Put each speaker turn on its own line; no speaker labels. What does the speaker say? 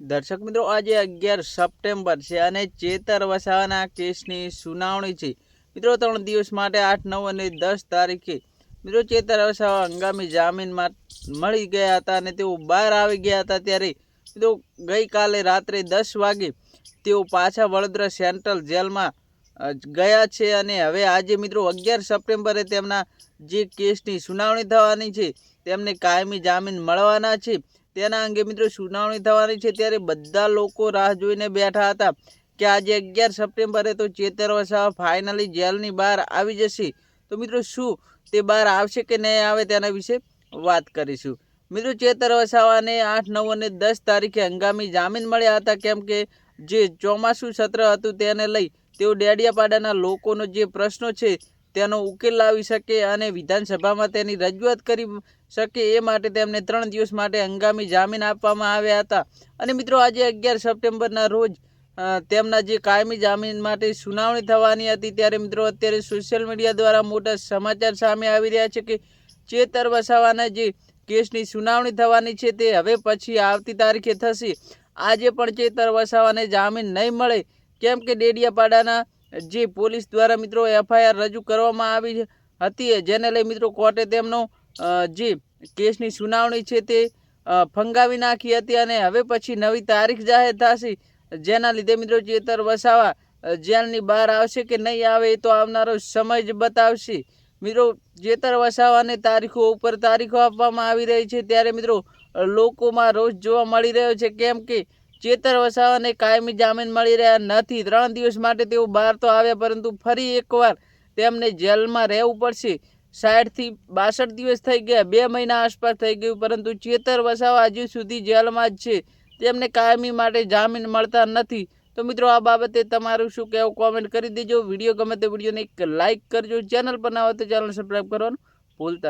દર્શક મિત્રો, આજે 11 સપ્ટેમ્બર છે અને ચેતર વસાવાના કેસની સુનાવણી છે. મિત્રો 3 દિવસ માટે 8, 9 અને 10 તારીખે મિત્રો ચેતર વસાવા હંગામી જામીનમાં મળી ગયા હતા અને તેઓ બહાર આવી ગયા હતા. ત્યારે મિત્રો ગઈકાલે રાત્રે 10 વાગે તેઓ પાછા વડોદરા સેન્ટ્રલ જેલમાં ગયા છે અને હવે આજે મિત્રો 11 સપ્ટેમ્બરે તેમના જે કેસની સુનાવણી થવાની છે, તેમને કાયમી જામીન મળવાના છે. તેના અંગે મિત્રો સુનાવણી થવાની છે. ત્યારે બધા લોકો રાહ જોઈને બેઠા હતા કે આજે 11 સપ્ટેમ્બરે તો ચેતર વસાવા ફાઇનલી જેલની બહાર આવી જશે. તો મિત્રો શું તે બહાર આવશે કે નહીં આવે તેના વિશે વાત કરીશું. મિત્રો ચેતર વસાવાને 8, 9 અને 10 તારીખે હંગામી જામીન મળ્યા હતા, કેમ કે જે ચોમાસું સત્ર હતું તેને લઈ તેઓ ડેડિયાપાડાના લોકોનો જે પ્રશ્નો છે તેનો ઉકેલ લાવી શકે અને વિધાનસભામાં તેની રજૂઆત કરી શકે, એ માટે તેમને 3 દિવસ માટે હંગામી જામીન આપવામાં આવ્યા હતા. અને મિત્રો આજે 11 સપ્ટેમ્બરના રોજ તેમના જે કાયમી જામીન માટે સુનાવણી થવાની હતી. ત્યારે મિત્રો અત્યારે સોશિયલ મીડિયા દ્વારા મોટા સમાચાર સામે આવી રહ્યા છે કે ચેતર વસાવાના જે કેસની સુનાવણી થવાની છે તે હવે પછી આવતી તારીખે થશે. આજે પણ ચેતર વસાવાને જામીન નહીં મળે, કેમ કે ડેડિયાપાડાના જે પોલીસ દ્વારા મિત્રો FIR રજૂ કરવામાં આવી હતી, જેને લઈ મિત્રો કોર્ટે તેમનો જે કેસની સુનાવણી છે તે ફંગાવી નાખી હતી અને હવે પછી નવી તારીખ જાહેર થશે, જેના લીધે મિત્રો ચેતર વસાવા જેલની બહાર આવશે કે નહીં આવે એ તો આવનારો સમય જ બતાવશે. મિત્રો ચેતર વસાવાને તારીખો ઉપર તારીખો આપવામાં આવી રહી છે, ત્યારે મિત્રો લોકોમાં રોષ જોવા મળી રહ્યો છે, કેમ કે ચેતર વસાવાને કાયમી જામીન મળી રહ્યા નથી. 3 દિવસ માટે તેઓ બહાર તો આવ્યા, પરંતુ ફરી એકવાર તેમને જેલમાં રહેવું પડશે. 60 થી 62 દિવસ થઈ ગયા, 2 મહિના આસપાસ થઈ ગયું, પરંતુ ચેતર વસાવા હજુ સુધી જેલમાં જ છે. તેમને કાયમી માટે જામીન મળતા નથી. તો મિત્રો આ બાબતે તમારું શું કહેવું કોમેન્ટ કરી દેજો. વિડીયો ગમે તો વિડીયોને એક લાઇક કરજો. ચેનલ પર ના હોય તો ચેનલ સબસ્ક્રાઈબ કરવાનું ભૂલતા નહીં.